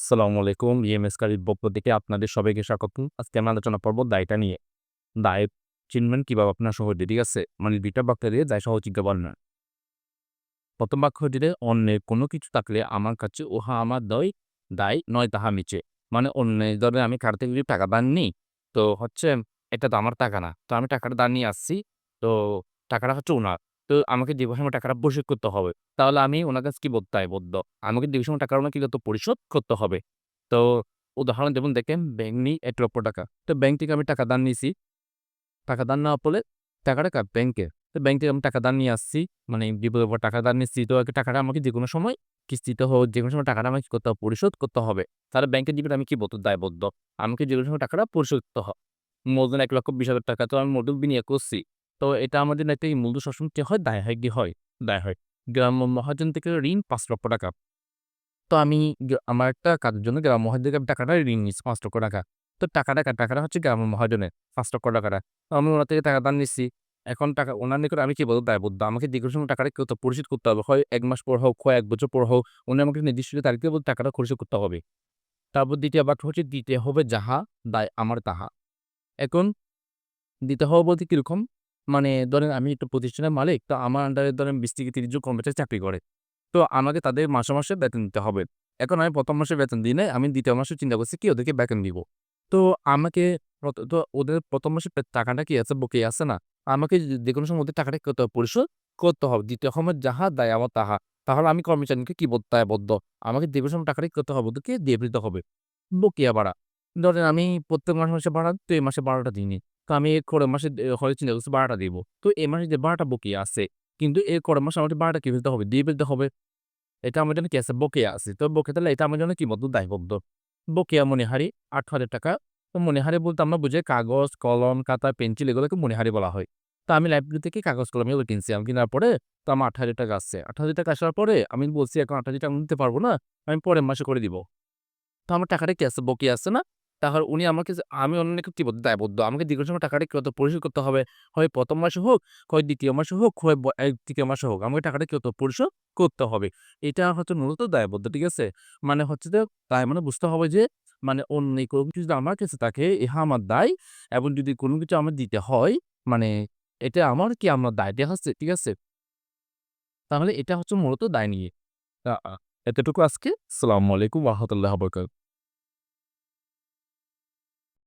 আসসালামু আলাইকুম। ইএমএস কারির পক্ষ থেকে আপনাদের সবাইকে স্বাগতম। আজকে আমরা আলোচনা করব দায়টা নিয়ে। দায় চিনবেন কিভাবে আপনার সহজে, ঠিক আছে? মানে ২ টা বাক্য দিয়ে দায় সহযোগিতা বর্ণনা। ১ম বাক্য হচ্ছে অন্যের কোনো কিছু থাকলে আমার কাছে উহা আমার দায় নয় তাহা মিছে। মানে অন্যের ধরেন আমি কারো থেকে যদি টাকা ধার নিই, তো হচ্ছে এটা তো আমার টাকা না। তো আমি টাকাটা ধার নিয়ে আসছি। তো টাকাটা হচ্ছে উনার। তো আমাকে দীর্ঘ সময় টাকাটা পরিশোধ করতে হবে। তাহলে আমি উনার কাছে কি দায়বদ্ধ। আমাকে দীর্ঘ সময় টাকাটা উনাকে কিন্তু পরিশোধ করতে হবে। তো উদাহরণ যেমন দেখেন ব্যাংক নেই ৳১,০০,০০০। তো ব্যাংক থেকে আমি টাকা ধার নিছি। টাকা ধার নেওয়ার ফলে টাকাটা কার? ব্যাংকের। তো ব্যাংক থেকে আমি টাকা ধার নিয়ে আসছি। মানে বিপদের উপর টাকা ধার নিচ্ছি। তো আরকি টাকাটা আমাকে যেকোনো সময় কিস্তিতে হোক, যেকোনো সময় টাকাটা আমাকে কি করতে হবে? পরিশোধ করতে হবে। তাহলে ব্যাংকের জীবনে আমি কি দায়বদ্ধ। আমাকে যেকোনো সময় টাকাটা পরিশোধ করতে মূলধন ৳১,২০,০০০ তো আমি মূলধন বিনিয়োগ করছি। তো এটা আমার জন্য একটা মূলধন সবসময় কি হয়? দায় হয় কি হয়? দায় হয়। গ্রাম্য মহাজন থেকে ঋণ ৳৫,০০,০০০। তো আমি আমার একটা কাজের জন্য গ্রাম্য মহাজন থেকে আমি টাকাটা ঋণ নিচ্ছি ৳৫,০০,০০০। তো টাকাটা কার? টাকাটা হচ্ছে গ্রাম্য মহাজনের ৳৫,০০,০০০। তো আমি ওনার থেকে টাকা ধার নিচ্ছি। এখন টাকা উনার নিকট আমি কি দায়বদ্ধ। আমাকে দীর্ঘ সময় টাকাটা কি করতে হবে? পরিশোধ করতে হবে। হয় ১ মাস পর হোক, হয় ১ বছর পর হোক। উনি আমাকে নির্দিষ্ট তারিখে টাকাটা পরিশোধ করতে হবে। তারপর ২য় বাক্য হচ্ছে দিতে হবে যাহা দায় আমার তাহা। এখন দিতে হবে বলতে কিরকম? মানে ধরেন আমি একটা প্রতিষ্ঠানের মালিক। তো আমার আন্ডারে ধরেন ২০ থেকে ৩০ জন কর্মচারী চাকরি করে। তো আমাকে তাদের মাসে, মাসে বেতন দিতে হবে। এখন আমি ১ম মাসে বেতন দিই নাই। আমি ২য় মাসে চিন্তা করছি কি ওদেরকে বেতন দিব। তো আমাকে তো ওদের ১ম মাসের টাকাটা কি আছে বকেয়া আছে না? আমাকে যেকোনো সময় ওদের টাকাটা কি করতে হবে? পরিশোধ করতে হবে। ২য় সময় যাহা দায় আমার তাহা। তাহলে আমি কর্মচারীকে কি দায়বদ্ধ। আমাকে দীর্ঘ সময় টাকাটা কি করতে হবে? ওদেরকে দিয়ে দিতে হবে। বকেয়া ভাড়া। ধরেন আমি প্রত্যেক মাসে ভাড়া তো এই মাসে ভাড়াটা দিইনি। তো আমি এর পরের মাসে হয়তো চিন্তা করছি ভাড়াটা দিব। তো এই মাসে যে ভাড়াটা বকেয়া আছে। কিন্তু এর পরের মাসে আমাকে ভাড়াটা কি ফেলতে হবে? দিয়ে ফেলতে হবে। এটা আমার জন্য কি আছে? বকেয়া আছে। তো বকেয়া তাহলে এটা আমার জন্য কি দায়বদ্ধ। বকেয়া মণিহারি ৳৮,০০০। তো মণিহারি বলতে আমরা বুঝাই কাগজ, কলম, খাতা, পেন্সিল এগুলোকে মণিহারি বলা হয়। তো আমি লাইব্রেরি থেকে কাগজ কলম এগুলো কিনছিলাম। কেনার পরে তো আমার ৳৮,০০০ আসছে। ৳৮,০০০ আসার পরে আমি বলছি এখন ৳৮,০০০ আমি দিতে পারব না। আমি পরের মাসে করে দিব। তো আমার টাকাটা কি আছে? বকেয়া আছে না? তাহলে উনি আমাকে আমি অন্য কি দায়বদ্ধ। আমাকে দীর্ঘ সময় টাকাটা কি পরিশোধ করতে হবে। হয় ১ম মাসে হোক, হয় ২য় মাসে হোক, হয় ৩য় মাসে হোক। আমাকে টাকাটা কি পরিশোধ করতে হবে। এটা হচ্ছে মূলত দায়বদ্ধ। ঠিক আছে? মানে হচ্ছে যে তাই মানে বুঝতে হবে যে মানে অন্য কোনো কিছু যদি আমার কাছে থাকে ইহা আমার দায় এবং যদি কোনো কিছু আমার দিতে হয় মানে এটা আমার দায়। ঠিক আছে? ঠিক আছে? তাহলে এটা হচ্ছে মূলত দায় নিয়ে। আ আ এতটুকু আজকে। আসসালামু আলাইকুম ওয়া রাহমাতুল্লাহি ওয়া বারাকাতুহু।